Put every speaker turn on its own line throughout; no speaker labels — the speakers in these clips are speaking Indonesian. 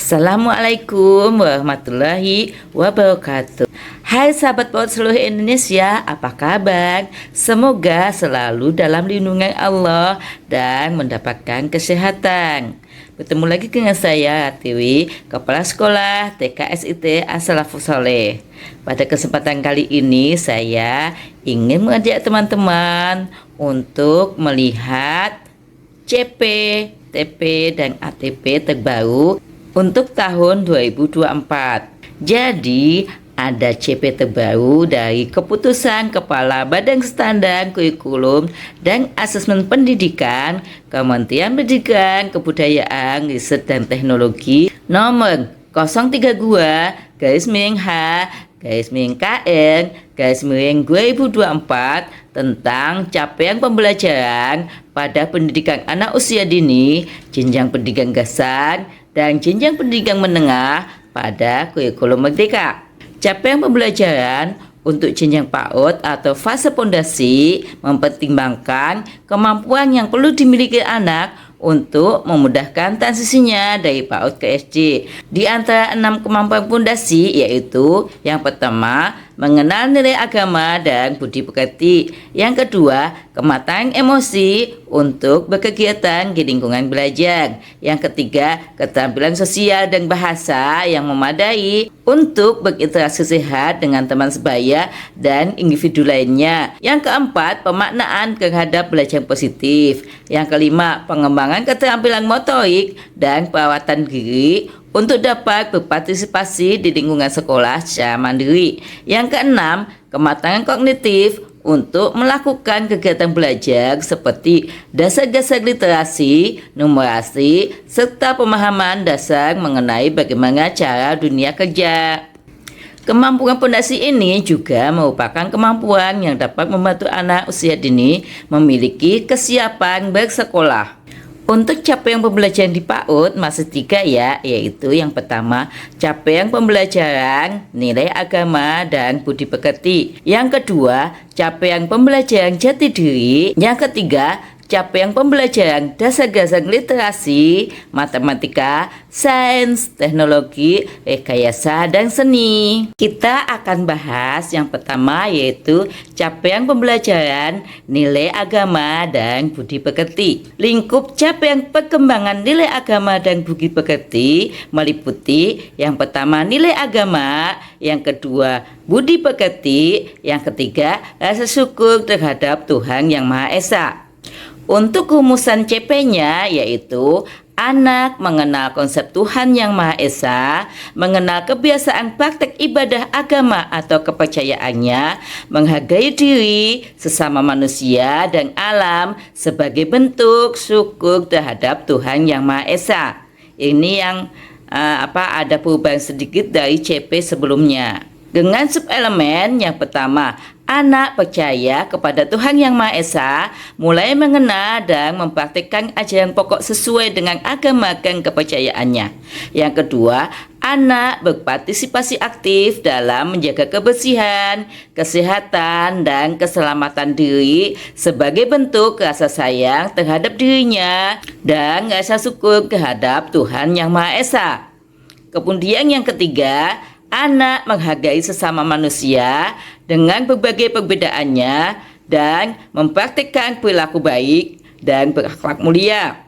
Assalamualaikum warahmatullahi wabarakatuh. Hai sahabat PAUD seluruh Indonesia, apa kabar? Semoga selalu dalam lindungan Allah dan mendapatkan kesehatan. Bertemu lagi dengan saya, Tiwi, Kepala Sekolah TKSIT As-Salafus Sholeh. Pada kesempatan kali ini saya ingin mengajak teman-teman untuk melihat CP, TP, dan ATP terbaru untuk tahun 2024. Jadi ada CP terbaru dari Keputusan Kepala Badan Standar Kurikulum dan Asesmen Pendidikan Kementerian Pendidikan, Kebudayaan, Riset dan Teknologi nomor 032-H-KN-2024 tentang capaian pembelajaran pada pendidikan anak usia dini, jenjang pendidikan dasar, dan jenjang pendidikan menengah pada kurikulum merdeka. Capaian pembelajaran untuk jenjang PAUD atau fase pondasi mempertimbangkan kemampuan yang perlu dimiliki anak untuk memudahkan transisinya dari PAUD ke SD. Di antara 6 kemampuan pondasi yaitu yang pertama, mengenal nilai agama dan budi pekerti. Yang kedua, kematangan emosi untuk berkegiatan di lingkungan belajar. Yang ketiga, keterampilan sosial dan bahasa yang memadai untuk berinteraksi sehat dengan teman sebaya dan individu lainnya. Yang keempat, pemaknaan terhadap belajar positif. Yang kelima, pengembangan keterampilan motorik dan perawatan diri untuk dapat berpartisipasi di lingkungan sekolah secara mandiri. Yang keenam, kematangan kognitif untuk melakukan kegiatan belajar seperti dasar-dasar literasi, numerasi, serta pemahaman dasar mengenai bagaimana cara dunia kerja. Kemampuan pondasi ini juga merupakan kemampuan yang dapat membantu anak usia dini memiliki kesiapan bersekolah. Untuk capaian pembelajaran di PAUD masih 3 ya, yaitu yang pertama, capaian pembelajaran nilai agama dan budi pekerti. Yang kedua, capaian pembelajaran jati diri. Yang ketiga, capaian pembelajaran dasar-dasar literasi, matematika, sains, teknologi, rekayasa, dan seni. Kita akan bahas yang pertama yaitu capaian pembelajaran nilai agama dan budi pekerti. Lingkup capaian perkembangan nilai agama dan budi pekerti meliputi yang pertama nilai agama, yang kedua budi pekerti, yang ketiga rasa syukur terhadap Tuhan Yang Maha Esa. Untuk rumusan CP-nya yaitu anak mengenal konsep Tuhan Yang Maha Esa, mengenal kebiasaan praktek ibadah agama atau kepercayaannya, menghargai diri, sesama manusia, dan alam sebagai bentuk syukur terhadap Tuhan Yang Maha Esa. Ini yang ada perubahan sedikit dari CP sebelumnya. Dengan subelemen yang pertama, anak percaya kepada Tuhan Yang Maha Esa, mulai mengenal dan mempraktikkan ajaran pokok sesuai dengan agama dan kepercayaannya. Yang kedua, anak berpartisipasi aktif dalam menjaga kebersihan, kesehatan, dan keselamatan diri sebagai bentuk rasa sayang terhadap dirinya dan rasa syukur terhadap Tuhan Yang Maha Esa. Kemudian yang ketiga, anak menghargai sesama manusia dengan berbagai perbedaannya dan mempraktikkan perilaku baik dan berakhlak mulia.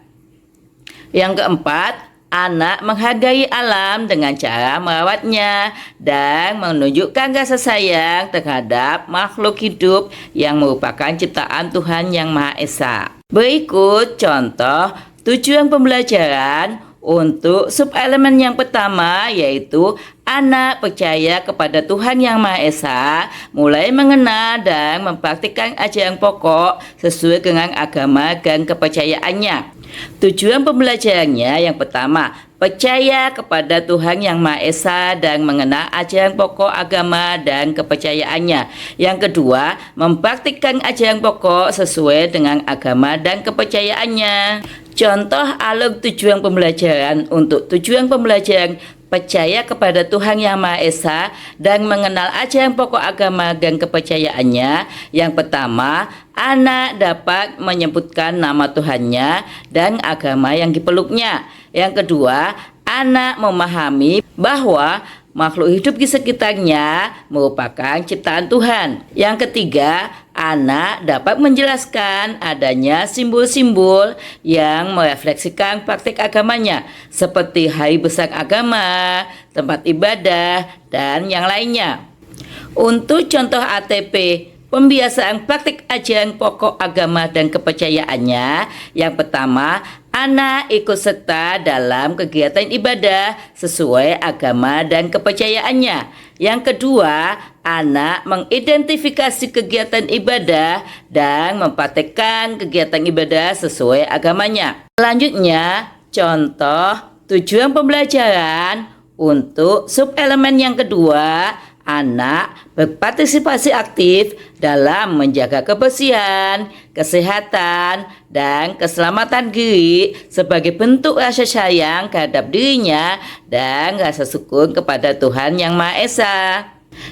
Yang keempat, anak menghargai alam dengan cara merawatnya dan menunjukkan rasa sayang terhadap makhluk hidup yang merupakan ciptaan Tuhan Yang Maha Esa. Berikut contoh tujuan pembelajaran untuk subelemen yang pertama yaitu anak percaya kepada Tuhan Yang Maha Esa, mulai mengenal dan mempraktikkan ajaran pokok sesuai dengan agama dan kepercayaannya. Tujuan pembelajarannya yang pertama, percaya kepada Tuhan Yang Maha Esa dan mengenal ajaran pokok agama dan kepercayaannya. Yang kedua, mempraktikkan ajaran pokok sesuai dengan agama dan kepercayaannya. Contoh alur tujuan pembelajaran untuk tujuan pembelajaran percaya kepada Tuhan Yang Maha Esa dan mengenal ajaran pokok agama dan kepercayaannya. Yang pertama, anak dapat menyebutkan nama Tuhannya dan agama yang dipeluknya. Yang kedua, anak memahami bahwa makhluk hidup di sekitarnya merupakan ciptaan Tuhan. Yang ketiga, anak dapat menjelaskan adanya simbol-simbol yang merefleksikan praktik agamanya, seperti hari besar agama, tempat ibadah, dan yang lainnya. Untuk contoh ATP, pembiasaan praktik ajaran pokok agama dan kepercayaannya, yang pertama, anak ikut serta dalam kegiatan ibadah sesuai agama dan kepercayaannya. Yang kedua, anak mengidentifikasi kegiatan ibadah dan mempraktekkan kegiatan ibadah sesuai agamanya. Selanjutnya, contoh tujuan pembelajaran untuk subelemen yang kedua, anak berpartisipasi aktif dalam menjaga kebersihan, kesehatan, dan keselamatan diri sebagai bentuk rasa sayang terhadap dirinya dan rasa syukur kepada Tuhan Yang Maha Esa.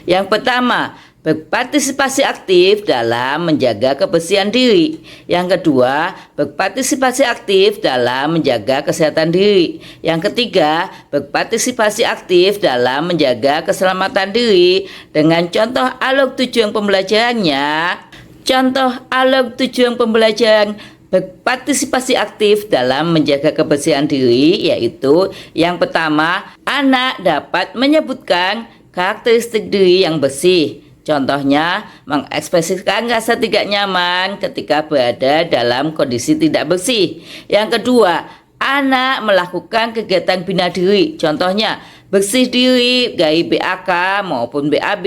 Yang pertama, berpartisipasi aktif dalam menjaga kebersihan diri. Yang kedua, berpartisipasi aktif dalam menjaga kesehatan diri. Yang ketiga, berpartisipasi aktif dalam menjaga keselamatan diri. Dengan contoh alur tujuan pembelajarannya, contoh alur tujuan pembelajaran berpartisipasi aktif dalam menjaga kebersihan diri, yaitu yang pertama, anak dapat menyebutkan karakteristik diri yang bersih. Contohnya, mengekspresikan rasa tidak nyaman ketika berada dalam kondisi tidak bersih. Yang kedua, anak melakukan kegiatan bina diri. Contohnya, bersih diri dari BAK maupun BAB,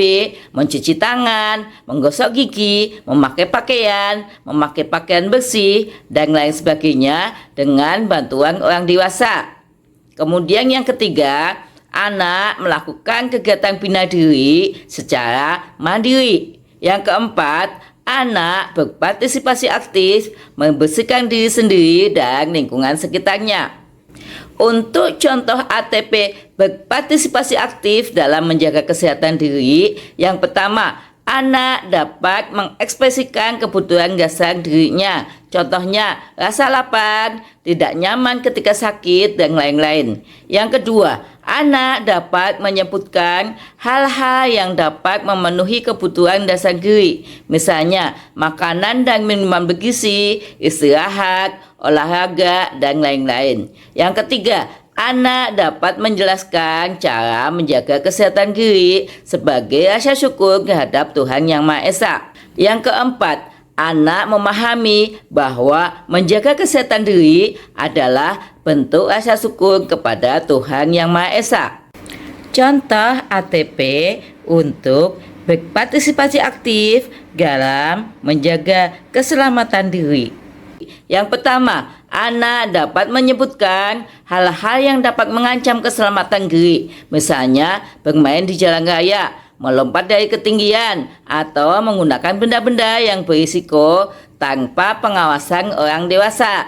mencuci tangan, menggosok gigi, memakai pakaian bersih, dan lain sebagainya dengan bantuan orang dewasa. Kemudian yang ketiga, anak melakukan kegiatan bina diri secara mandiri. Yang keempat, anak berpartisipasi aktif membersihkan diri sendiri dan lingkungan sekitarnya. Untuk contoh ATP berpartisipasi aktif dalam menjaga kesehatan diri, yang pertama, anak dapat mengekspresikan kebutuhan dasar dirinya. Contohnya, rasa lapar, tidak nyaman ketika sakit, dan lain-lain. Yang kedua, anak dapat menyebutkan hal-hal yang dapat memenuhi kebutuhan dasar diri. Misalnya, makanan dan minuman bergizi, istirahat, olahraga, dan lain-lain. Yang ketiga, anak dapat menjelaskan cara menjaga kesehatan diri sebagai rasa syukur terhadap Tuhan Yang Maha Esa. Yang keempat, anak memahami bahwa menjaga kesehatan diri adalah bentuk rasa syukur kepada Tuhan Yang Maha Esa. Contoh ATP untuk berpartisipasi aktif dalam menjaga keselamatan diri. Yang pertama, anak dapat menyebutkan hal-hal yang dapat mengancam keselamatan diri, misalnya bermain di jalan raya, melompat dari ketinggian, atau menggunakan benda-benda yang berisiko tanpa pengawasan orang dewasa.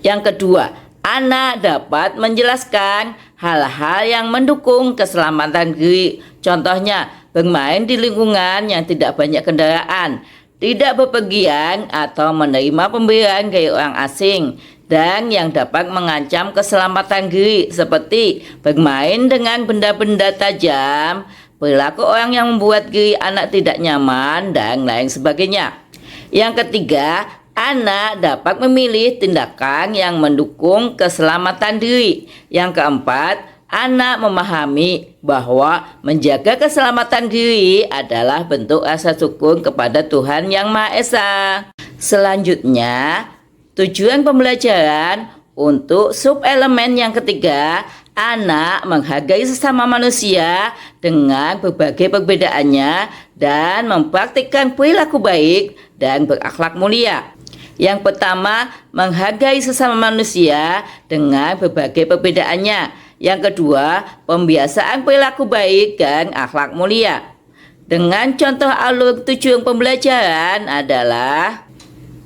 Yang kedua, anak dapat menjelaskan hal-hal yang mendukung keselamatan diri, contohnya bermain di lingkungan yang tidak banyak kendaraan, tidak bepergian atau menerima pemberian dari orang asing, dan yang dapat mengancam keselamatan diri seperti bermain dengan benda-benda tajam, perilaku orang yang membuat diri anak tidak nyaman, dan lain sebagainya. Yang ketiga, anak dapat memilih tindakan yang mendukung keselamatan diri. Yang keempat, anak memahami bahwa menjaga keselamatan diri adalah bentuk rasa syukur kepada Tuhan Yang Maha Esa. Selanjutnya, tujuan pembelajaran untuk subelemen yang ketiga, anak menghargai sesama manusia dengan berbagai perbedaannya dan mempraktikkan perilaku baik dan berakhlak mulia. Yang pertama, menghargai sesama manusia dengan berbagai perbedaannya. Yang kedua, pembiasaan perilaku baik dan akhlak mulia. Dengan contoh alur tujuan pembelajaran adalah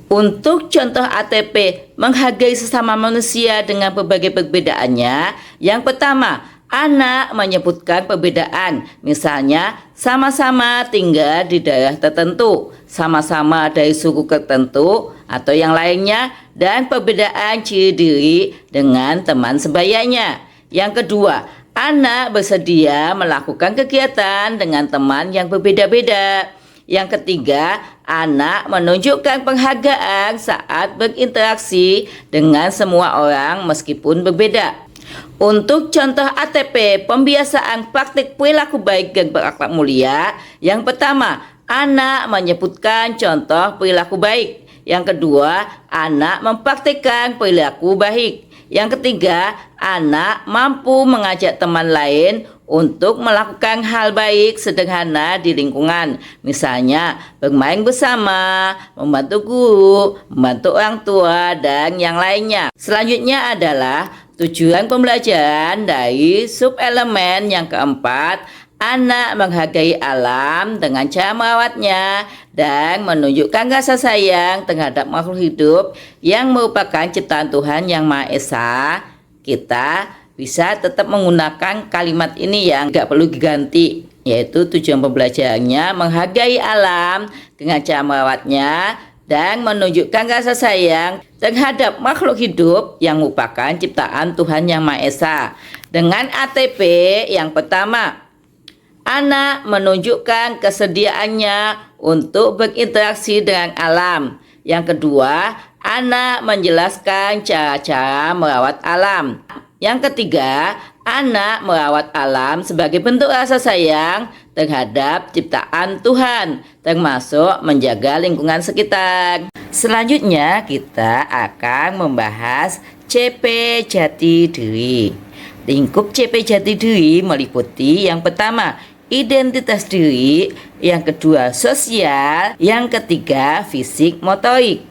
untuk contoh ATP menghargai sesama manusia dengan berbagai perbedaannya. Yang pertama, anak menyebutkan perbedaan, misalnya sama-sama tinggal di daerah tertentu, sama-sama dari suku tertentu, atau yang lainnya, dan perbedaan ciri diri dengan teman sebayanya. Yang kedua, anak bersedia melakukan kegiatan dengan teman yang berbeda-beda. Yang ketiga, anak menunjukkan penghargaan saat berinteraksi dengan semua orang meskipun berbeda. Untuk contoh ATP, pembiasaan praktik perilaku baik dan berakhlak mulia. Yang pertama, anak menyebutkan contoh perilaku baik. Yang kedua, anak mempraktikkan perilaku baik. Yang ketiga, anak mampu mengajak teman lain untuk melakukan hal baik sederhana di lingkungan. Misalnya, bermain bersama, membantu guru, membantu orang tua, dan yang lainnya. Selanjutnya adalah tujuan pembelajaran dari subelemen yang keempat. Anak menghargai alam dengan cara merawatnya dan menunjukkan rasa sayang terhadap makhluk hidup yang merupakan ciptaan Tuhan Yang Maha Esa. Kita bisa tetap menggunakan kalimat ini yang nggak perlu diganti, yaitu tujuan pembelajarannya menghargai alam dengan cara merawatnya dan menunjukkan rasa sayang terhadap makhluk hidup yang merupakan ciptaan Tuhan Yang Maha Esa. Dengan ATP yang pertama, anak menunjukkan kesediaannya untuk berinteraksi dengan alam. Yang kedua, anak menjelaskan cara-cara merawat alam. Yang ketiga, anak merawat alam sebagai bentuk rasa sayang terhadap ciptaan Tuhan, termasuk menjaga lingkungan sekitar. Selanjutnya, kita akan membahas CP Jati Diri. Lingkup CP Jati Diri meliputi yang pertama, identitas diri, yang kedua sosial, yang ketiga fisik motorik.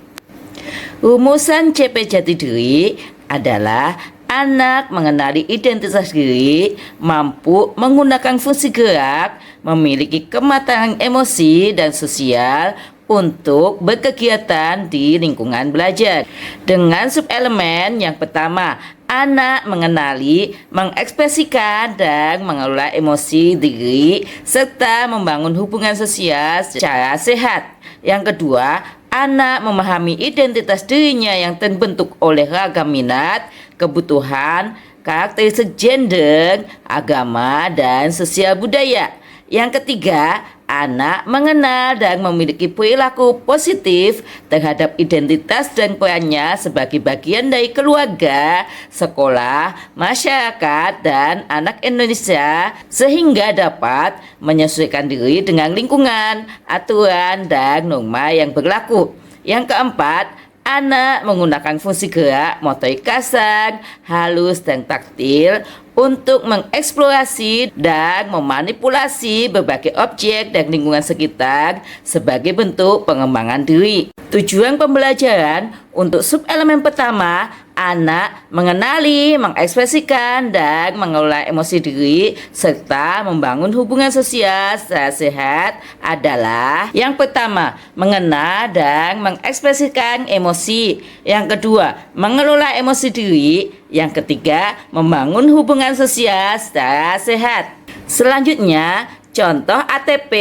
Rumusan CP Jati Diri adalah anak mengenali identitas diri, mampu menggunakan fungsi gerak, memiliki kematangan emosi dan sosial untuk berkegiatan di lingkungan belajar. Dengan subelemen yang pertama, anak mengenali, mengekspresikan, dan mengelola emosi diri, serta membangun hubungan sosial secara sehat. Yang kedua, anak memahami identitas dirinya yang terbentuk oleh ragam minat, kebutuhan, karakteristik gender, agama, dan sosial budaya. Yang ketiga, anak mengenal dan memiliki perilaku positif terhadap identitas dan perannya sebagai bagian dari keluarga, sekolah, masyarakat, dan anak Indonesia sehingga dapat menyesuaikan diri dengan lingkungan, aturan, dan norma yang berlaku. Yang keempat, anak menggunakan fungsi gerak, motorik kasar, halus, dan taktil untuk mengeksplorasi dan memanipulasi berbagai objek dan lingkungan sekitar sebagai bentuk pengembangan diri. Tujuan pembelajaran untuk subelemen pertama, anak mengenali, mengekspresikan, dan mengelola emosi diri serta membangun hubungan sosial secara sehat adalah yang pertama, mengenal dan mengekspresikan emosi. Yang kedua, mengelola emosi diri. Yang ketiga, membangun hubungan sosial secara sehat. Selanjutnya, contoh ATP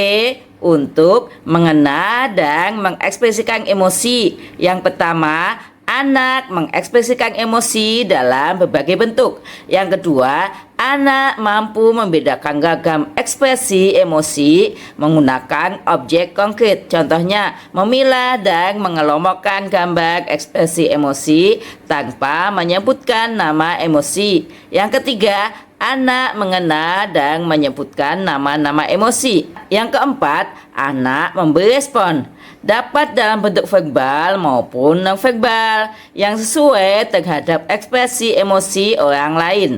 untuk mengenal dan mengekspresikan emosi. Yang pertama, anak mengekspresikan emosi dalam berbagai bentuk. Yang kedua, anak mampu membedakan ragam ekspresi emosi menggunakan objek konkret. Contohnya, memilah dan mengelompokkan gambar ekspresi emosi tanpa menyebutkan nama emosi. Yang ketiga, anak mengenal dan menyebutkan nama-nama emosi. Yang keempat, anak memberi respon, dapat dalam bentuk verbal maupun non-verbal yang sesuai terhadap ekspresi emosi orang lain.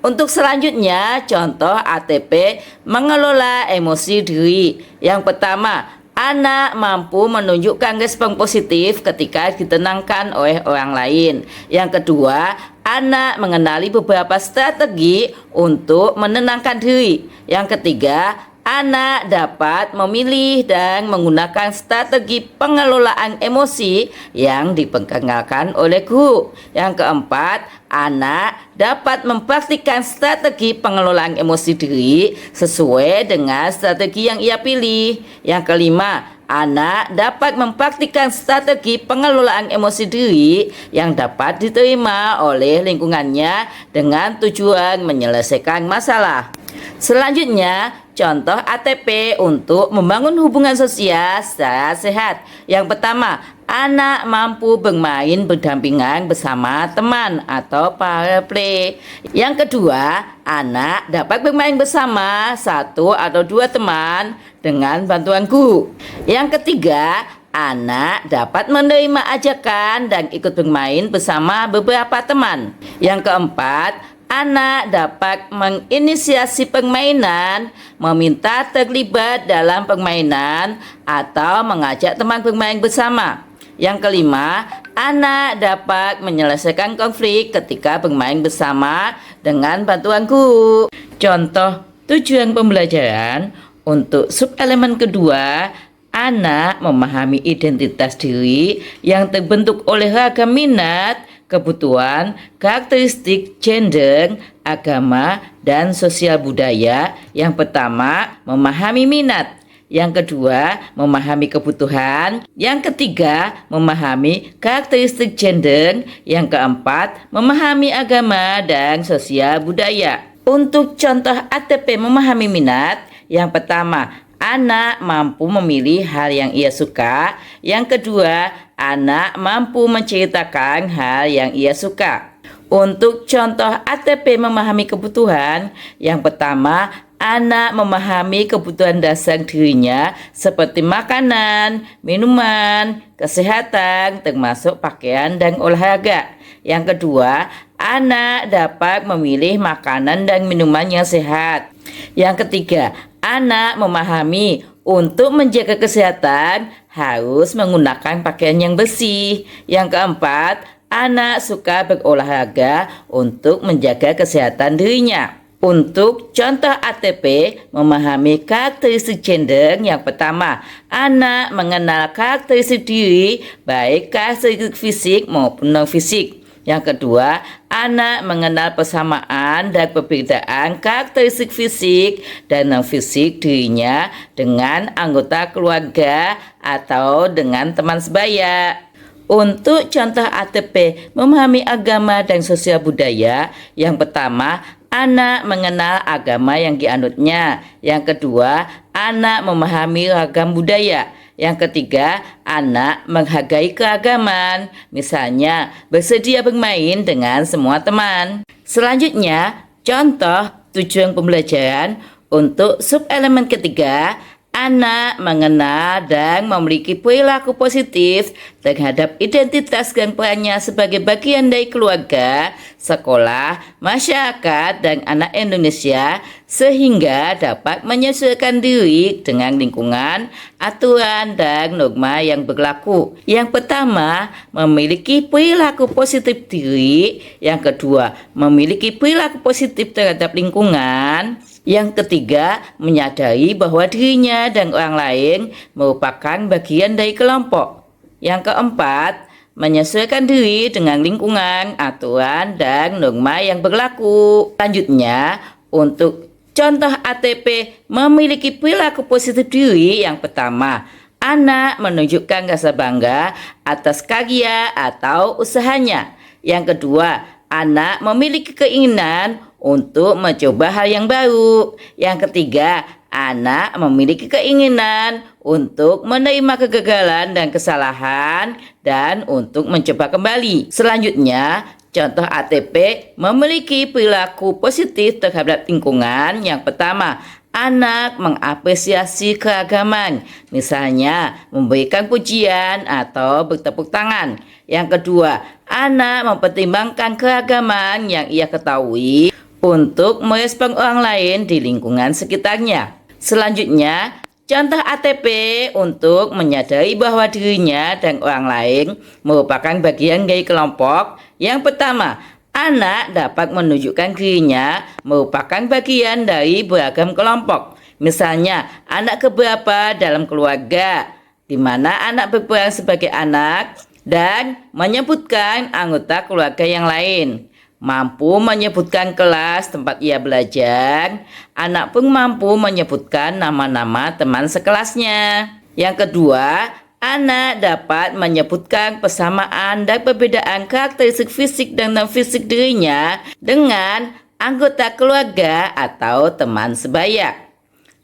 Untuk selanjutnya, contoh ATP mengelola emosi diri. Yang pertama, anak mampu menunjukkan respon positif ketika ditenangkan oleh orang lain. Yang kedua, anak mengenali beberapa strategi untuk menenangkan diri. Yang ketiga, anak dapat memilih dan menggunakan strategi pengelolaan emosi yang diperkenalkan oleh guru. Yang keempat, anak dapat mempraktikkan strategi pengelolaan emosi diri sesuai dengan strategi yang ia pilih. Yang kelima, anak dapat mempraktikkan strategi pengelolaan emosi diri yang dapat diterima oleh lingkungannya dengan tujuan menyelesaikan masalah. Selanjutnya, contoh ATP untuk membangun hubungan sosial secara sehat. Yang pertama, anak mampu bermain berdampingan bersama teman atau para play. Yang kedua, anak dapat bermain bersama satu atau dua teman dengan bantuan guru. Yang ketiga, anak dapat menerima ajakan dan ikut bermain bersama beberapa teman. Yang keempat, anak dapat menginisiasi permainan, meminta terlibat dalam permainan, atau mengajak teman bermain bersama. Yang kelima, anak dapat menyelesaikan konflik ketika bermain bersama dengan bantuan guru. Contoh tujuan pembelajaran untuk subelemen kedua, anak memahami identitas diri yang terbentuk oleh ragam minat, kebutuhan, karakteristik, gender, agama, dan sosial budaya. Yang pertama, memahami minat. Yang kedua, memahami kebutuhan. Yang ketiga, memahami karakteristik gender. Yang keempat, memahami agama dan sosial budaya. Untuk contoh ATP memahami minat, yang pertama, anak mampu memilih hal yang ia suka. Yang kedua, anak mampu menceritakan hal yang ia suka. Untuk contoh ATP memahami kebutuhan, yang pertama, anak memahami kebutuhan dasar dirinya seperti makanan, minuman, kesehatan, termasuk pakaian dan olahraga. Yang kedua, anak dapat memilih makanan dan minuman yang sehat. Yang ketiga, anak memahami untuk menjaga kesehatan harus menggunakan pakaian yang bersih. Yang keempat, anak suka berolahraga untuk menjaga kesehatan dirinya. Untuk contoh ATP memahami karakteristik gender, yang pertama, anak mengenal karakteristik diri baik karakteristik fisik maupun non fisik. Yang kedua, anak mengenal persamaan dan perbedaan karakteristik fisik dan non fisik dirinya dengan anggota keluarga atau dengan teman sebaya. Untuk contoh ATP memahami agama dan sosial budaya, yang pertama, anak mengenal agama yang dianutnya. Yang kedua, anak memahami ragam budaya. Yang ketiga, anak menghargai keragaman, misalnya bersedia bermain dengan semua teman. Selanjutnya, contoh tujuan pembelajaran untuk subelemen ketiga, anak mengenal dan memiliki perilaku positif terhadap identitas dan perannya sebagai bagian dari keluarga, sekolah, masyarakat, dan anak Indonesia sehingga dapat menyesuaikan diri dengan lingkungan, aturan, dan norma yang berlaku. Yang pertama, memiliki perilaku positif diri. Yang kedua, memiliki perilaku positif terhadap lingkungan. Yang ketiga, menyadari bahwa dirinya dan orang lain merupakan bagian dari kelompok. Yang keempat, menyesuaikan diri dengan lingkungan, aturan, dan norma yang berlaku. Selanjutnya, untuk contoh ATP memiliki perilaku positif diri, yang pertama, anak menunjukkan rasa bangga atas karya atau usahanya. Yang kedua, anak memiliki keinginan untuk mencoba hal yang baru. Yang ketiga, anak memiliki keinginan untuk menerima kegagalan dan kesalahan dan untuk mencoba kembali. Selanjutnya, contoh ATP memiliki perilaku positif terhadap lingkungan. Yang pertama, anak mengapresiasi keragaman, misalnya memberikan pujian atau bertepuk tangan. Yang kedua, anak mempertimbangkan keragaman yang ia ketahui untuk merespon orang lain di lingkungan sekitarnya. Selanjutnya, contoh ATP untuk menyadari bahwa dirinya dan orang lain merupakan bagian dari kelompok. Yang pertama, anak dapat menunjukkan dirinya merupakan bagian dari beragam kelompok. Misalnya, anak keberapa dalam keluarga, di mana anak berperan sebagai anak dan menyebutkan anggota keluarga yang lain. Mampu menyebutkan kelas tempat ia belajar. Anak pun mampu menyebutkan nama-nama teman sekelasnya. Yang kedua, anak dapat menyebutkan persamaan dan perbedaan karakteristik fisik dan non-fisik dirinya dengan anggota keluarga atau teman sebaya.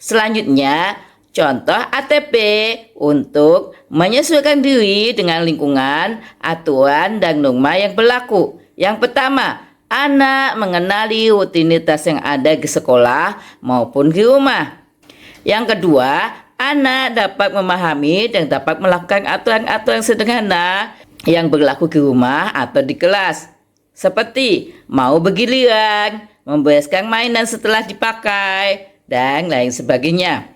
Selanjutnya, contoh ATP untuk menyesuaikan diri dengan lingkungan, aturan, dan norma yang berlaku. Yang pertama, anak mengenali rutinitas yang ada di sekolah maupun di rumah. Yang kedua, anak dapat memahami dan dapat melakukan aturan-aturan sederhana yang berlaku di rumah atau di kelas. Seperti mau bergiliran, membereskan mainan setelah dipakai, dan lain sebagainya.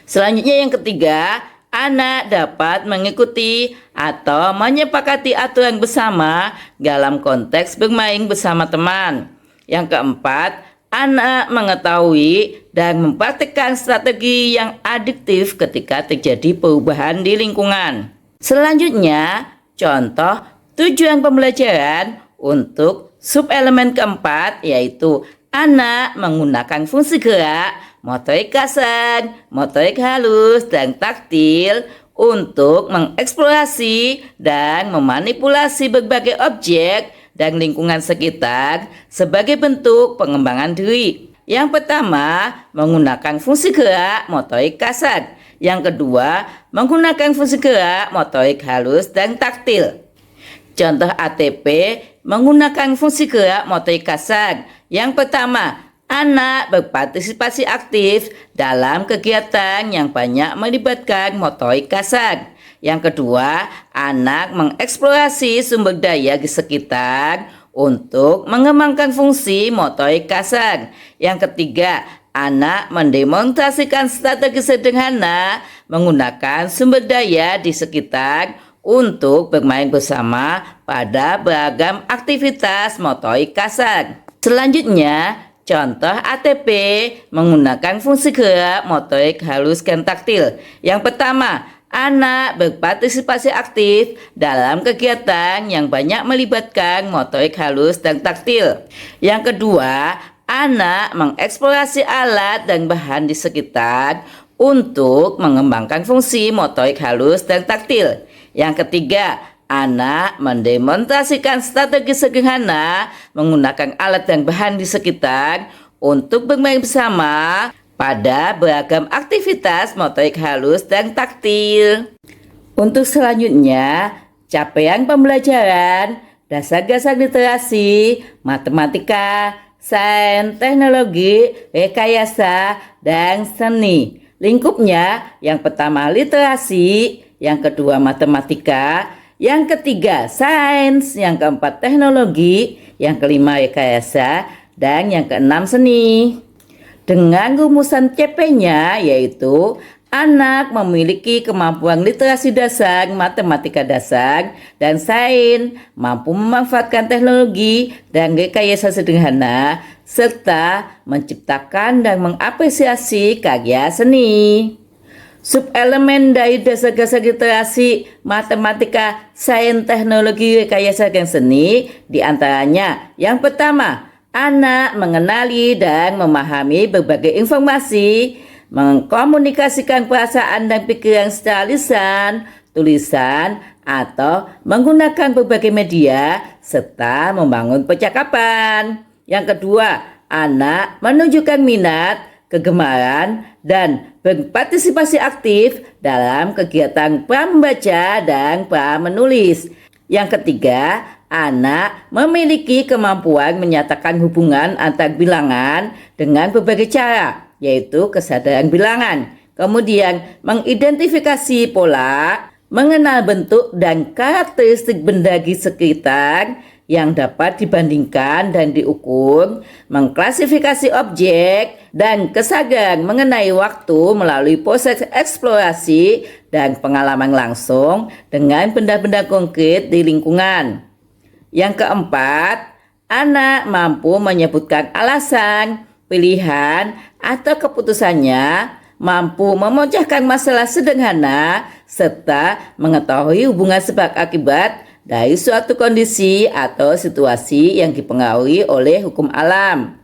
Selanjutnya yang ketiga, anak dapat mengikuti atau menyepakati aturan bersama dalam konteks bermain bersama teman. Yang keempat, anak mengetahui dan mempraktikkan strategi yang adiktif ketika terjadi perubahan di lingkungan. Selanjutnya, contoh tujuan pembelajaran untuk subelemen keempat yaitu anak menggunakan fungsi gerak, motorik kasar, motorik halus, dan taktil untuk mengeksplorasi dan memanipulasi berbagai objek dan lingkungan sekitar sebagai bentuk pengembangan diri. Yang pertama, menggunakan fungsi gerak motorik kasar. Yang kedua, menggunakan fungsi gerak motorik halus dan taktil. Contoh ATP menggunakan fungsi gerak motorik kasar. Yang pertama, anak berpartisipasi aktif dalam kegiatan yang banyak melibatkan motorik kasar. Yang kedua, anak mengeksplorasi sumber daya di sekitar untuk mengembangkan fungsi motorik kasar. Yang ketiga, anak mendemonstrasikan strategi sederhana menggunakan sumber daya di sekitar untuk bermain bersama pada beragam aktivitas motorik kasar. Selanjutnya, contoh ATP menggunakan fungsi gerak motorik halus dan taktil. Yang pertama, anak berpartisipasi aktif dalam kegiatan yang banyak melibatkan motorik halus dan taktil. Yang kedua, anak mengeksplorasi alat dan bahan di sekitar untuk mengembangkan fungsi motorik halus dan taktil. Yang ketiga, anak mendemonstrasikan strategi sederhana menggunakan alat dan bahan di sekitar untuk bermain bersama pada beragam aktivitas motorik halus dan taktil. Untuk selanjutnya, capaian pembelajaran, dasar-dasar literasi, matematika, sains, teknologi, rekayasa, dan seni. Lingkupnya yang pertama literasi, yang kedua matematika, yang ketiga sains, yang keempat teknologi, yang kelima rekayasa, dan yang keenam seni. Dengan rumusan CP-nya yaitu anak memiliki kemampuan literasi dasar, matematika dasar, dan sains, mampu memanfaatkan teknologi dan rekayasa sederhana, serta menciptakan dan mengapresiasi karya seni. Subelemen dari dasar-dasar literasi, matematika, sains, teknologi, rekayasa, dan seni diantaranya yang pertama, anak mengenali dan memahami berbagai informasi, mengkomunikasikan perasaan dan pikiran secara lisan, tulisan, atau menggunakan berbagai media, serta membangun percakapan. Yang kedua, anak menunjukkan minat, kegemaran, dan berpartisipasi aktif dalam kegiatan pra-membaca dan pra-menulis. Yang ketiga, anak memiliki kemampuan menyatakan hubungan antar bilangan dengan berbagai cara, yaitu kesadaran bilangan. Kemudian mengidentifikasi pola, mengenal bentuk dan karakteristik benda di sekitar yang dapat dibandingkan dan diukur, mengklasifikasi objek, dan kesadaran mengenai waktu melalui proses eksplorasi dan pengalaman langsung dengan benda-benda konkret di lingkungan. Yang keempat, anak mampu menyebutkan alasan, pilihan, atau keputusannya, mampu memecahkan masalah sederhana, serta mengetahui hubungan sebab akibat dari suatu kondisi atau situasi yang dipengaruhi oleh hukum alam.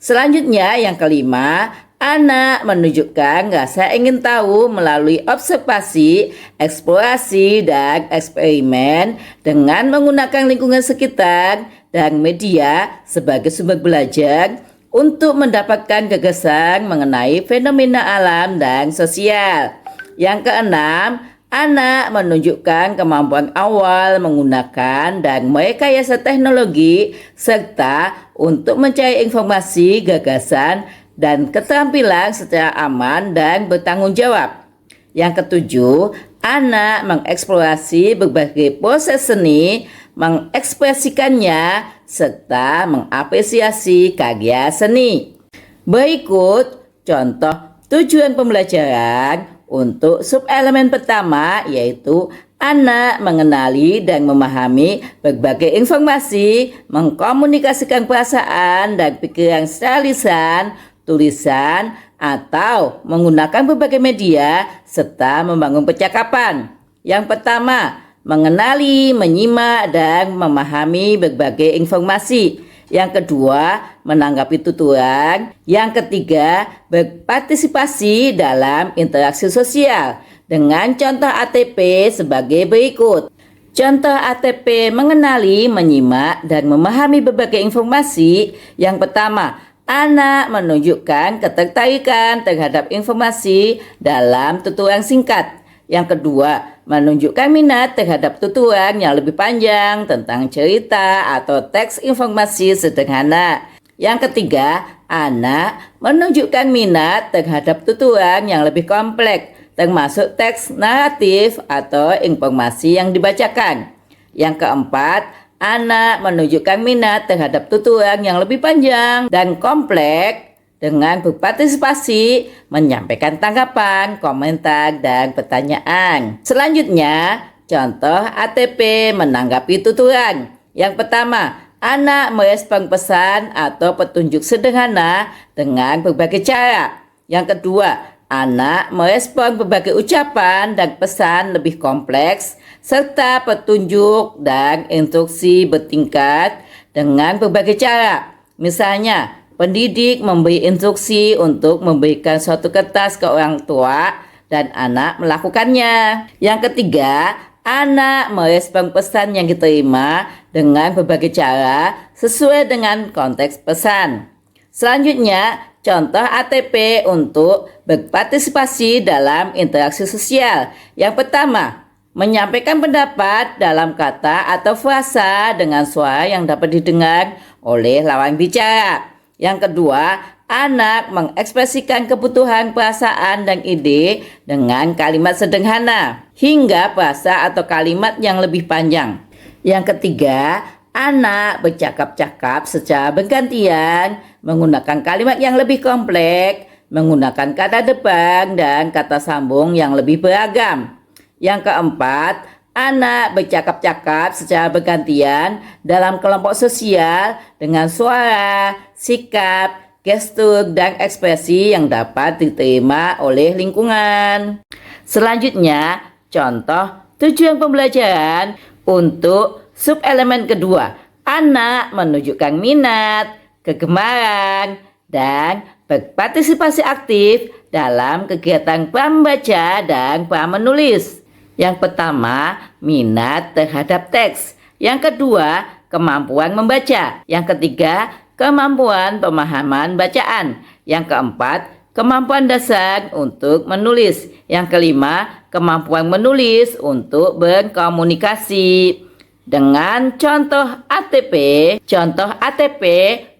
Selanjutnya yang kelima, Anak menunjukkan rasa ingin tahu melalui observasi, eksplorasi, dan eksperimen dengan menggunakan lingkungan sekitar dan media sebagai sumber belajar untuk mendapatkan gagasan mengenai fenomena alam dan sosial. Yang keenam, anak menunjukkan kemampuan awal menggunakan dan merekayasa teknologi serta untuk mencari informasi, gagasan, dan keterampilan secara aman dan bertanggung jawab. Yang ketujuh, anak mengeksplorasi berbagai proses seni, mengekspresikannya, serta mengapresiasi karya seni. Berikut contoh tujuan pembelajaran untuk subelemen pertama, yaitu anak mengenali dan memahami berbagai informasi, mengkomunikasikan perasaan dan pikiran secara lisan, tulisan, atau menggunakan berbagai media, serta membangun percakapan. Yang pertama, mengenali, menyimak, dan memahami berbagai informasi. Yang kedua, menanggapi tuturan. Yang ketiga, berpartisipasi dalam interaksi sosial. Dengan contoh ATP sebagai berikut. Contoh ATP mengenali, menyimak, dan memahami berbagai informasi. Yang pertama, anak menunjukkan ketertarikan terhadap informasi dalam tuturan singkat. Yang kedua, menunjukkan minat terhadap tuturan yang lebih panjang tentang cerita atau teks informasi sederhana. Yang ketiga, anak menunjukkan minat terhadap tuturan yang lebih kompleks, termasuk teks naratif atau informasi yang dibacakan. Yang keempat, anak menunjukkan minat terhadap tuturan yang lebih panjang dan kompleks dengan berpartisipasi, menyampaikan tanggapan, komentar, dan pertanyaan. Selanjutnya, contoh ATP menanggapi tuturan. Yang pertama, anak merespon pesan atau petunjuk sederhana dengan berbagai cara. Yang kedua, anak merespon berbagai ucapan dan pesan lebih kompleks serta petunjuk dan instruksi bertingkat dengan berbagai cara. Misalnya, pendidik memberi instruksi untuk memberikan suatu kertas ke orang tua dan anak melakukannya. Yang ketiga, anak merespon pesan yang diterima dengan berbagai cara sesuai dengan konteks pesan. Selanjutnya, contoh ATP untuk berpartisipasi dalam interaksi sosial. Yang pertama, menyampaikan pendapat dalam kata atau frasa dengan suara yang dapat didengar oleh lawan bicara. Yang kedua, anak mengekspresikan kebutuhan, perasaan, dan ide dengan kalimat sederhana hingga frasa atau kalimat yang lebih panjang. Yang ketiga, anak bercakap-cakap secara bergantian menggunakan kalimat yang lebih kompleks, menggunakan kata depan dan kata sambung yang lebih beragam. Yang keempat, anak bercakap-cakap secara bergantian dalam kelompok sosial dengan suara, sikap, gestur, dan ekspresi yang dapat diterima oleh lingkungan. Selanjutnya, contoh tujuan pembelajaran untuk subelemen kedua. Anak menunjukkan minat, kegemaran, dan berpartisipasi aktif dalam kegiatan pembaca dan menulis. Yang pertama, minat terhadap teks. Yang kedua, kemampuan membaca. Yang ketiga, kemampuan pemahaman bacaan. Yang keempat, kemampuan dasar untuk menulis. Yang kelima, kemampuan menulis untuk berkomunikasi. Dengan contoh ATP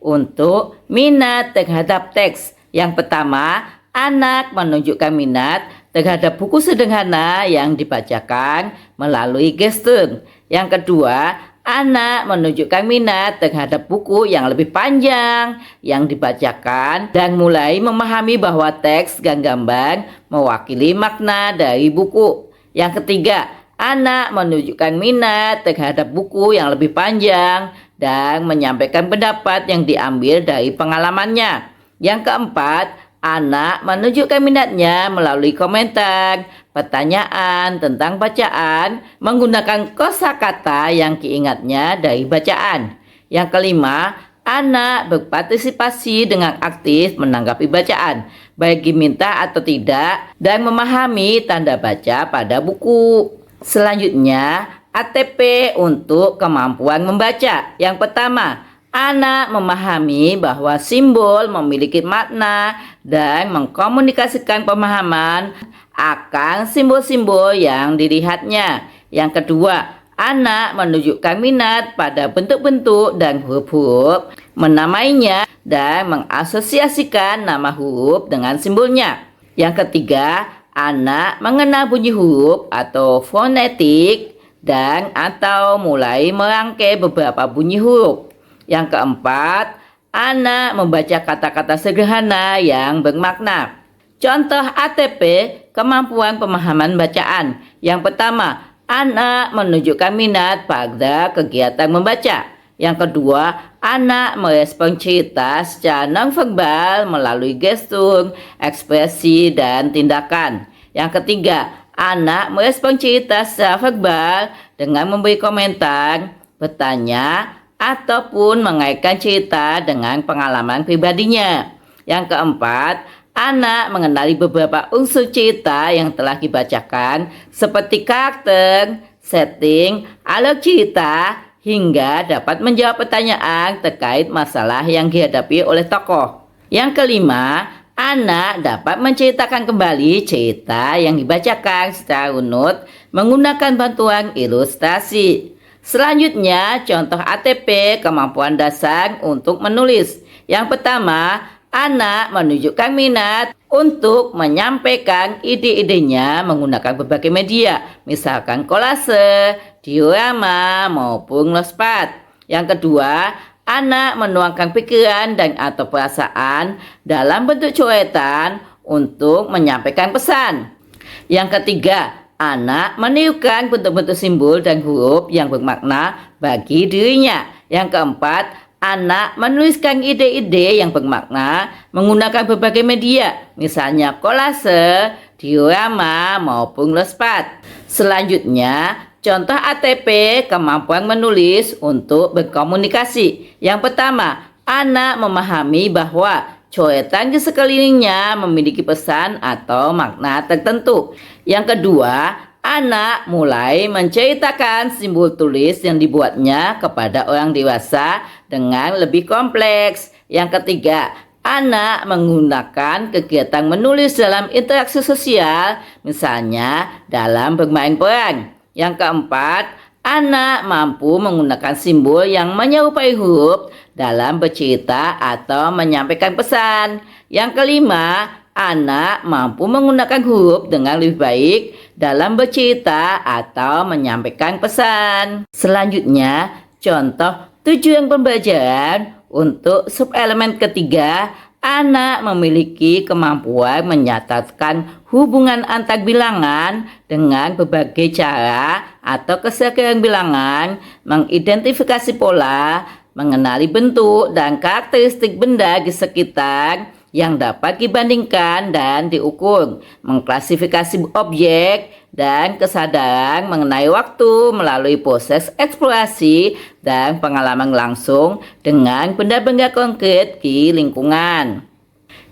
untuk minat terhadap teks. Yang pertama, anak menunjukkan minat terhadap buku sederhana yang dibacakan melalui gestur. Yang kedua, anak menunjukkan minat terhadap buku yang lebih panjang yang dibacakan dan mulai memahami bahwa teks dan gambar mewakili makna dari buku. Yang ketiga, anak menunjukkan minat terhadap buku yang lebih panjang dan menyampaikan pendapat yang diambil dari pengalamannya. Yang keempat, anak menunjukkan minatnya melalui komentar, pertanyaan tentang bacaan, menggunakan kosakata yang diingatnya dari bacaan. Yang kelima, anak berpartisipasi dengan aktif menanggapi bacaan, baik diminta atau tidak, dan memahami tanda baca pada buku. Selanjutnya, ATP untuk kemampuan membaca. Yang pertama, anak memahami bahwa simbol memiliki makna dan mengkomunikasikan pemahaman akan simbol-simbol yang dilihatnya. Yang kedua, anak menunjukkan minat pada bentuk-bentuk dan huruf-huruf, menamainya dan mengasosiasikan nama huruf dengan simbolnya. Yang ketiga, anak mengenal bunyi huruf atau fonetik dan atau mulai merangkai beberapa bunyi huruf. Yang keempat, anak membaca kata-kata sederhana yang bermakna. Contoh ATP, kemampuan pemahaman bacaan. Yang pertama, anak menunjukkan minat pada kegiatan membaca. Yang kedua, anak merespon cerita secara nonverbal melalui gestur, ekspresi, dan tindakan. Yang ketiga, anak merespon cerita secara verbal dengan memberi komentar, bertanya, ataupun mengaitkan cerita dengan pengalaman pribadinya. Yang keempat, anak mengenali beberapa unsur cerita yang telah dibacakan seperti karakter, setting, alur cerita, hingga dapat menjawab pertanyaan terkait masalah yang dihadapi oleh tokoh. Yang kelima, anak dapat menceritakan kembali cerita yang dibacakan secara runut menggunakan bantuan ilustrasi. Selanjutnya, contoh ATP kemampuan dasar untuk menulis. Yang pertama, anak menunjukkan minat untuk menyampaikan ide-idenya menggunakan berbagai media, misalkan kolase, diorama, maupun notepad. Yang kedua, anak menuangkan pikiran dan atau perasaan dalam bentuk coretan untuk menyampaikan pesan. Yang ketiga, anak menirukan bentuk-bentuk simbol dan huruf yang bermakna bagi dirinya. Yang keempat, anak menuliskan ide-ide yang bermakna menggunakan berbagai media, misalnya kolase, diorama, maupun notepad. Selanjutnya, contoh ATP kemampuan menulis untuk berkomunikasi. Yang pertama, anak memahami bahwa coretan di sekelilingnya memiliki pesan atau makna tertentu. Yang kedua, anak mulai menceritakan simbol tulis yang dibuatnya kepada orang dewasa dengan lebih kompleks. Yang ketiga, anak menggunakan kegiatan menulis dalam interaksi sosial, misalnya dalam bermain peran. Yang keempat, anak mampu menggunakan simbol yang menyerupai huruf dalam bercerita atau menyampaikan pesan. Yang kelima, anak mampu menggunakan huruf dengan lebih baik dalam bercerita atau menyampaikan pesan. Selanjutnya, contoh tujuan pembelajaran untuk subelemen ketiga, anak memiliki kemampuan menyadarkan hubungan antar bilangan dengan berbagai cara atau kesadaran bilangan, mengidentifikasi pola, mengenali bentuk dan karakteristik benda di sekitar yang dapat dibandingkan dan diukur, mengklasifikasi objek, dan kesadaran mengenai waktu melalui proses eksplorasi dan pengalaman langsung dengan benda-benda konkret di lingkungan.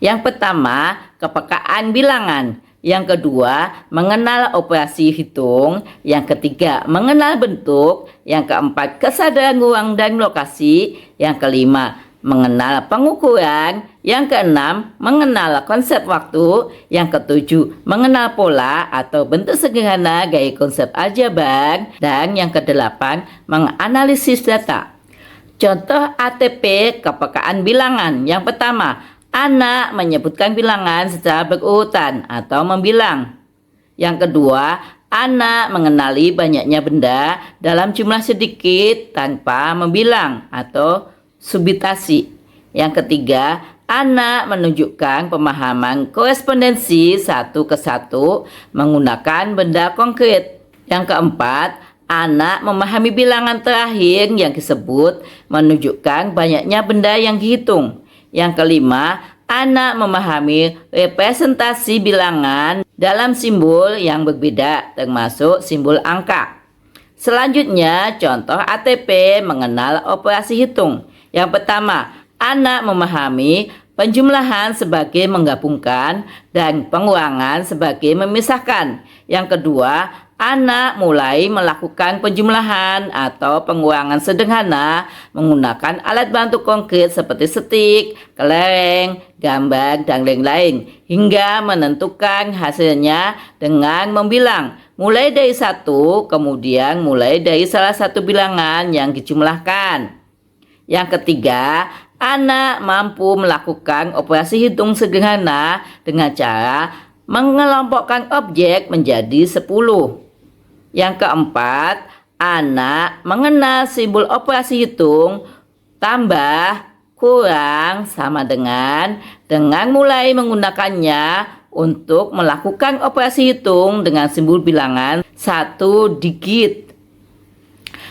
Yang pertama, kepekaan bilangan. Yang kedua, mengenal operasi hitung. Yang ketiga, mengenal bentuk. Yang keempat, kesadaran ruang dan lokasi. Yang kelima, mengenal pengukuran. Yang keenam, mengenal konsep waktu. Yang ketujuh, mengenal pola atau bentuk sederhana gaya konsep aljabar. Dan yang kedelapan, menganalisis data. Contoh ATP kepekaan bilangan. Yang pertama, anak menyebutkan bilangan secara berurutan atau membilang. Yang kedua, anak mengenali banyaknya benda dalam jumlah sedikit tanpa membilang atau subitasi. Yang ketiga, anak menunjukkan pemahaman korespondensi satu ke satu menggunakan benda konkret. Yang keempat, anak memahami bilangan terakhir yang disebut menunjukkan banyaknya benda yang dihitung. Yang kelima, anak memahami representasi bilangan dalam simbol yang berbeda, termasuk simbol angka. Selanjutnya, contoh ATP mengenal operasi hitung. Yang pertama, anak memahami penjumlahan sebagai menggabungkan dan pengurangan sebagai memisahkan. Yang kedua, anak mulai melakukan penjumlahan atau pengurangan sederhana menggunakan alat bantu konkret seperti stik, kelereng, gambar, dan lain-lain, hingga menentukan hasilnya dengan membilang mulai dari 1, kemudian mulai dari salah satu bilangan yang dijumlahkan. Yang ketiga, anak mampu melakukan operasi hitung sederhana dengan cara mengelompokkan objek menjadi 10. Yang keempat, anak mengenal simbol operasi hitung, tambah, kurang, sama dengan mulai menggunakannya untuk melakukan operasi hitung dengan simbol bilangan 1 digit.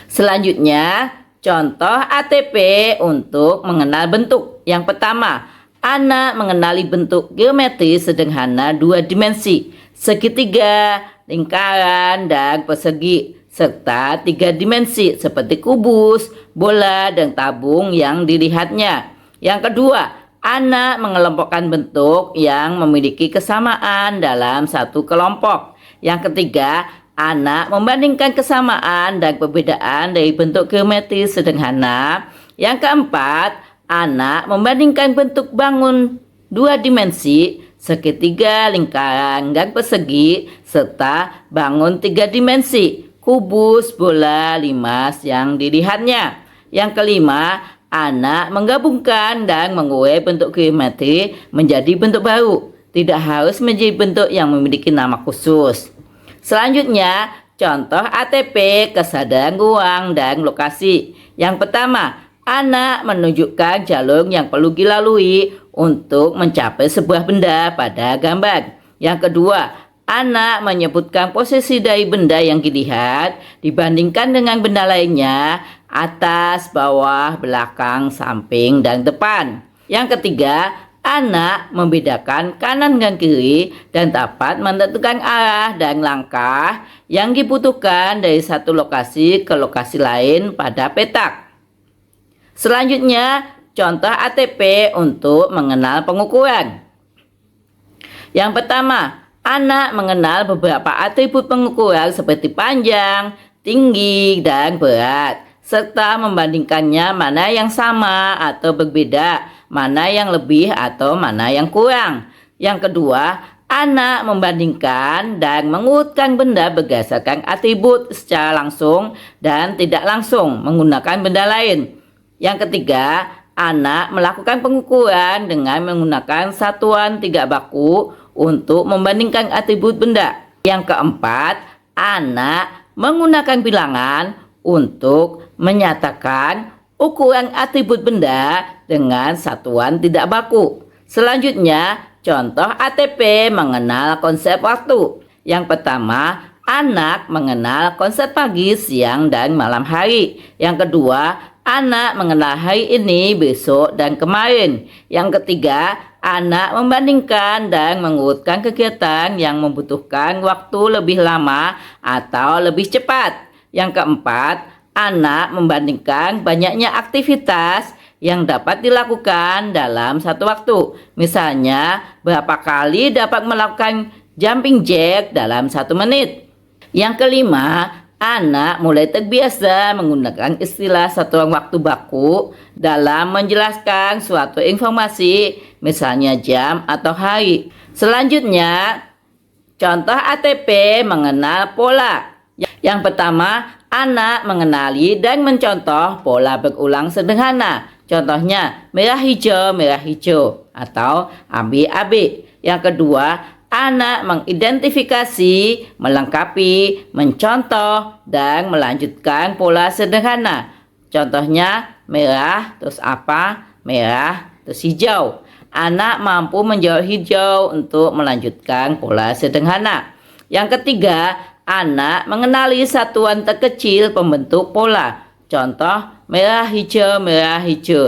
Selanjutnya, contoh ATP untuk mengenal bentuk. Yang pertama, anak mengenali bentuk geometri sederhana 2 dimensi, segitiga, lingkaran, dan persegi, serta 3 dimensi seperti kubus, bola, dan tabung yang dilihatnya. Yang kedua, anak mengelompokkan bentuk yang memiliki kesamaan dalam satu kelompok. Yang ketiga, anak membandingkan kesamaan dan perbedaan dari bentuk geometri sederhana. Yang keempat, anak membandingkan bentuk bangun 2 dimensi, segitiga, lingkaran, dan persegi, serta bangun 3 dimensi, kubus, bola, limas yang dilihatnya. Yang kelima, anak menggabungkan dan mengurai bentuk geometri menjadi bentuk baru, tidak harus menjadi bentuk yang memiliki nama khusus. Selanjutnya, contoh ATP kesadaran ruang dan lokasi. Yang pertama, anak menunjukkan jalur yang perlu dilalui untuk mencapai sebuah benda pada gambar. Yang kedua, anak menyebutkan posisi dari benda yang dilihat dibandingkan dengan benda lainnya, atas, bawah, belakang, samping, dan depan. Yang ketiga, anak membedakan kanan dan kiri dan dapat menentukan arah dan langkah yang dibutuhkan dari satu lokasi ke lokasi lain pada petak. Selanjutnya, contoh ATP untuk mengenal pengukuran. Yang pertama, anak mengenal beberapa atribut pengukuran seperti panjang, tinggi, dan berat, serta membandingkannya mana yang sama atau berbeda, mana yang lebih atau mana yang kurang. Yang kedua, anak membandingkan dan mengurutkan benda berdasarkan atribut secara langsung dan tidak langsung menggunakan benda lain. Yang ketiga, anak melakukan pengukuran dengan menggunakan satuan 3 baku untuk membandingkan atribut benda. Yang keempat, anak menggunakan bilangan untuk menyatakan ukuran atribut benda dengan satuan tidak baku. Selanjutnya, contoh ATP mengenal konsep waktu. Yang pertama, anak mengenal konsep pagi, siang, dan malam hari. Yang kedua, anak mengenal hari ini, besok, dan kemarin. Yang ketiga, anak membandingkan dan mengurutkan kegiatan yang membutuhkan waktu lebih lama atau lebih cepat. Yang keempat, anak membandingkan banyaknya aktivitas yang dapat dilakukan dalam satu waktu. Misalnya, berapa kali dapat melakukan jumping jack dalam 1 menit. Yang kelima, anak mulai terbiasa menggunakan istilah satuan waktu baku dalam menjelaskan suatu informasi, misalnya jam atau hari. Selanjutnya, contoh ATP mengenal pola. Yang pertama, anak mengenali dan mencontoh pola berulang sederhana. Contohnya merah hijau atau AB-AB. Yang kedua, anak mengidentifikasi, melengkapi, mencontoh, dan melanjutkan pola sederhana. Contohnya merah terus apa? Merah terus hijau. Anak mampu menjawab hijau untuk melanjutkan pola sederhana. Yang ketiga, anak mengenali satuan terkecil pembentuk pola. Contoh merah hijau.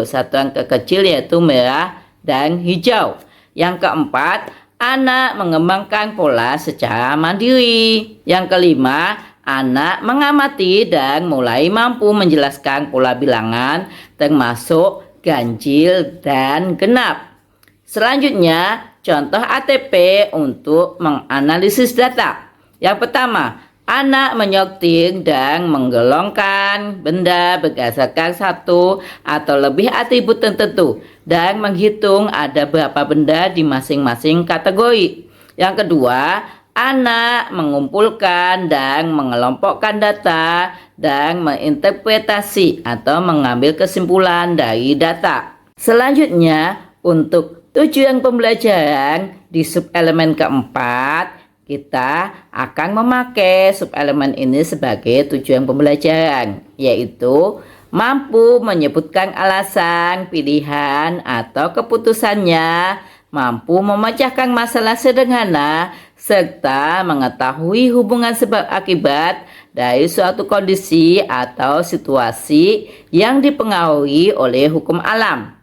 Satuan terkecil yaitu merah dan hijau. Yang keempat, anak mengembangkan pola secara mandiri. Yang kelima, anak mengamati dan mulai mampu menjelaskan pola bilangan termasuk ganjil dan genap. Selanjutnya, contoh ATP untuk menganalisis data. Yang pertama, anak menyortir dan menggolongkan benda berdasarkan satu atau lebih atribut tertentu dan menghitung ada berapa benda di masing-masing kategori. Yang kedua, anak mengumpulkan dan mengelompokkan data dan menginterpretasi atau mengambil kesimpulan dari data. Selanjutnya, untuk tujuan pembelajaran di subelemen keempat, kita akan memakai subelemen ini sebagai tujuan pembelajaran, yaitu mampu menyebutkan alasan, pilihan, atau keputusannya, mampu memecahkan masalah sederhana, serta mengetahui hubungan sebab akibat dari suatu kondisi atau situasi yang dipengaruhi oleh hukum alam.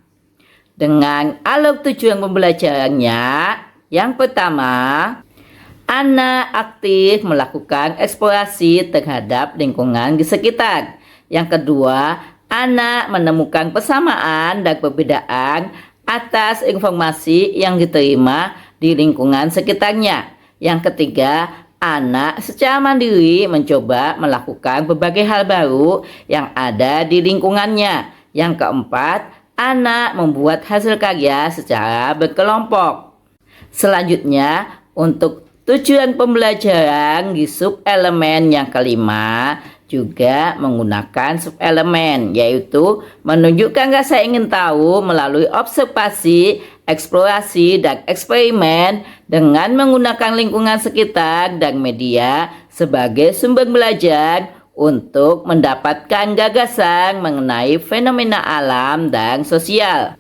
Dengan alur tujuan pembelajarannya, yang pertama, anak aktif melakukan eksplorasi terhadap lingkungan di sekitar. Yang kedua, anak menemukan persamaan dan perbedaan atas informasi yang diterima di lingkungan sekitarnya. Yang ketiga, anak secara mandiri mencoba melakukan berbagai hal baru yang ada di lingkungannya. Yang keempat, anak membuat hasil karya secara berkelompok. Selanjutnya, untuk tujuan pembelajaran di subelemen yang kelima juga menggunakan subelemen, yaitu menunjukkan rasa ingin tahu melalui observasi, eksplorasi, dan eksperimen dengan menggunakan lingkungan sekitar dan media sebagai sumber belajar untuk mendapatkan gagasan mengenai fenomena alam dan sosial.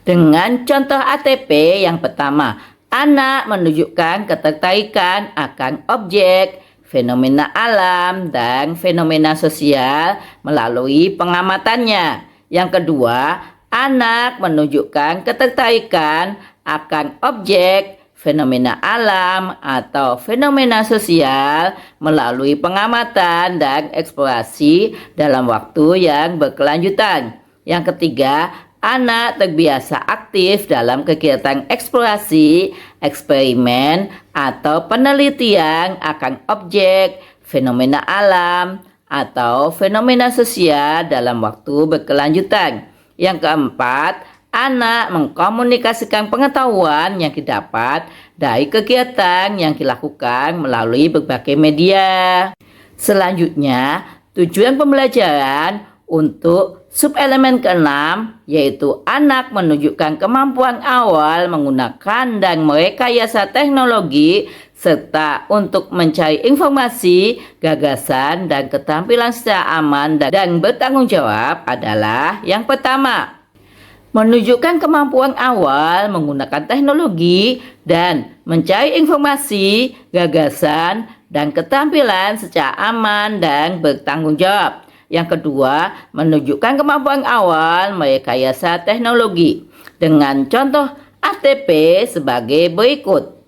Dengan contoh ATP yang pertama, anak menunjukkan ketertarikan akan objek, fenomena alam, dan fenomena sosial melalui pengamatannya. Yang kedua, anak menunjukkan ketertarikan akan objek, fenomena alam, atau fenomena sosial melalui pengamatan dan eksplorasi dalam waktu yang berkelanjutan. Yang ketiga, anak terbiasa aktif dalam kegiatan eksplorasi, eksperimen, atau penelitian akan objek, fenomena alam, atau fenomena sosial dalam waktu berkelanjutan. Yang keempat, anak mengkomunikasikan pengetahuan yang didapat dari kegiatan yang dilakukan melalui berbagai media. Selanjutnya, tujuan pembelajaran untuk subelemen keenam, yaitu anak menunjukkan kemampuan awal menggunakan dan merekayasa teknologi serta untuk mencari informasi, gagasan, dan keterampilan secara aman dan bertanggung jawab adalah yang pertama, menunjukkan kemampuan awal menggunakan teknologi dan mencari informasi, gagasan, dan keterampilan secara aman dan bertanggung jawab. Yang kedua, menunjukkan kemampuan awal merekayasa teknologi dengan contoh ATP sebagai berikut.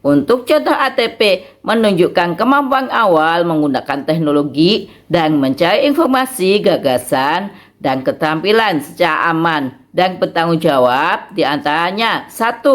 Untuk contoh ATP menunjukkan kemampuan awal menggunakan teknologi dan mencari informasi, gagasan, dan keterampilan secara aman dan bertanggung jawab, diantaranya 1.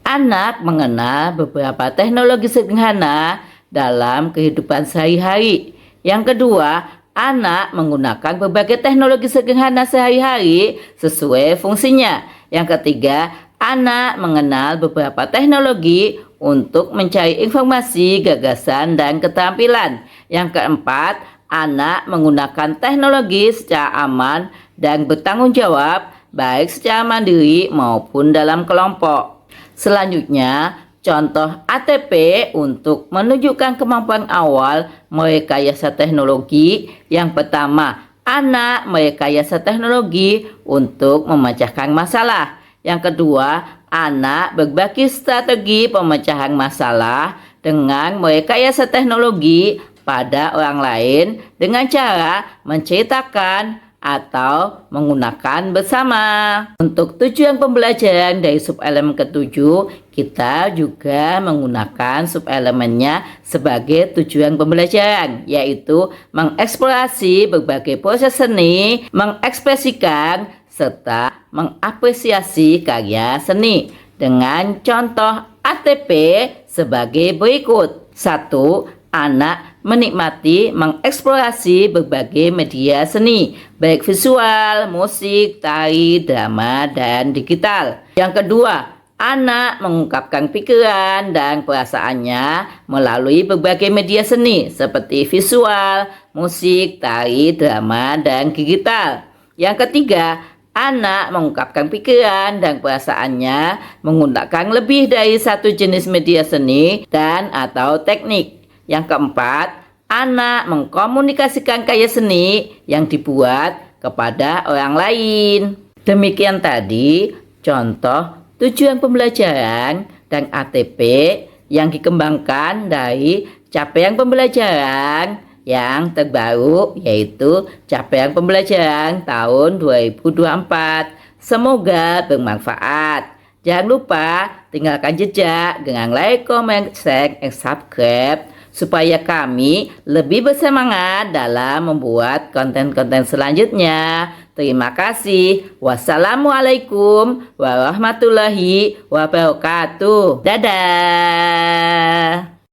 Anak mengenal beberapa teknologi sederhana dalam kehidupan sehari-hari. Yang kedua, anak menggunakan berbagai teknologi sederhana sehari-hari sesuai fungsinya. Yang ketiga, anak mengenal beberapa teknologi untuk mencari informasi, gagasan, dan keterampilan. Yang keempat, anak menggunakan teknologi secara aman dan bertanggung jawab, baik secara mandiri maupun dalam kelompok. Selanjutnya, contoh ATP untuk menunjukkan kemampuan awal merekayasa teknologi. Yang pertama, anak merekayasa teknologi untuk memecahkan masalah. Yang kedua, anak berbagi strategi pemecahan masalah dengan merekayasa teknologi pada orang lain dengan cara menceritakan atau menggunakan bersama. Untuk tujuan pembelajaran dari subelemen ketujuh, kita juga menggunakan subelemennya sebagai tujuan pembelajaran, yaitu mengeksplorasi berbagai proses seni, mengekspresikan, serta mengapresiasi karya seni. Dengan contoh ATP sebagai berikut. 1. Anak menikmati mengeksplorasi berbagai media seni, baik visual, musik, tari, drama, dan digital. Yang kedua, anak mengungkapkan pikiran dan perasaannya melalui berbagai media seni seperti visual, musik, tari, drama, dan digital. Yang ketiga, anak mengungkapkan pikiran dan perasaannya menggunakan lebih dari satu jenis media seni dan atau teknik. Yang keempat, anak mengkomunikasikan karya seni yang dibuat kepada orang lain. Demikian tadi contoh tujuan pembelajaran dan ATP yang dikembangkan dari capaian pembelajaran yang terbaru, yaitu capaian pembelajaran tahun 2024. Semoga bermanfaat. Jangan lupa tinggalkan jejak dengan like, comment, share, and subscribe supaya kami lebih bersemangat dalam membuat konten-konten selanjutnya. Terima kasih. Wassalamualaikum warahmatullahi wabarakatuh. Dadah.